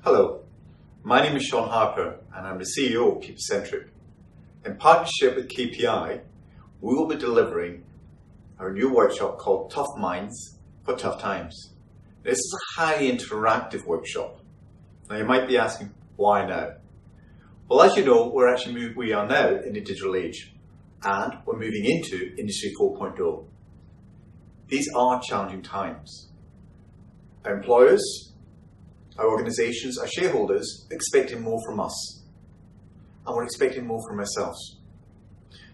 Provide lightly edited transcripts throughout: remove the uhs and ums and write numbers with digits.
Hello, my name is Sean Harper and I'm the CEO of Keep-Centric. In partnership with KPI, we will be delivering our new workshop called Tough Minds for Tough Times. This is a highly interactive workshop. Now you might be asking, why now? Well, as you know, we are now in the digital age and we're moving into Industry 4.0. These are challenging times. Our employers, our organisations, our shareholders are expecting more from us, and we're expecting more from ourselves.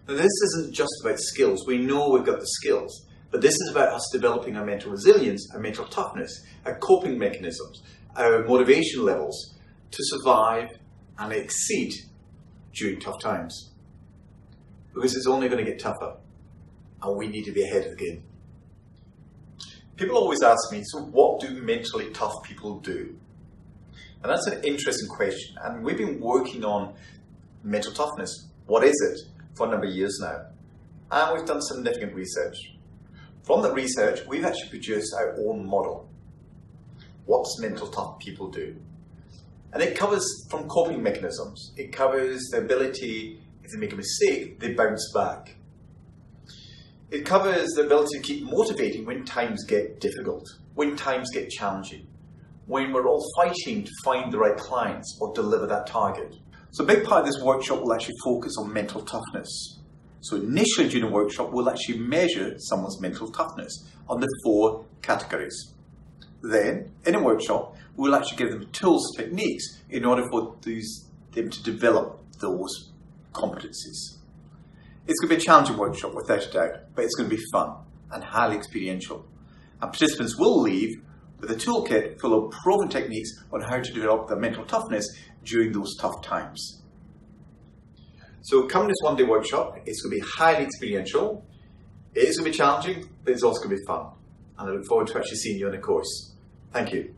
Now this isn't just about skills. We know we've got the skills, but this is about us developing our mental resilience, our mental toughness, our coping mechanisms, our motivation levels to survive and exceed during tough times. Because it's only going to get tougher, and we need to be ahead of the game. People always ask me, so what do mentally tough people do? And that's an interesting question, and we've been working on mental toughness. What is it? For a number of years now. And we've done significant research. From that research, we've actually produced our own model. What does mental tough people do? And it covers from coping mechanisms. It covers the ability, if they make a mistake, they bounce back. It covers the ability to keep motivating when times get difficult, when times get challenging, when we're all fighting to find the right clients or deliver that target. So a big part of this workshop will actually focus on mental toughness. So initially during the workshop, we'll actually measure someone's mental toughness on the 4 categories. Then, in a workshop, we'll actually give them tools and techniques in order for them to develop those competencies. It's going to be a challenging workshop without a doubt, but it's going to be fun and highly experiential. And participants will leave with a toolkit full of proven techniques on how to develop their mental toughness during those tough times. So come this one-day workshop, it's going to be highly experiential, it is going to be challenging, but it's also going to be fun. And I look forward to actually seeing you on the course. Thank you.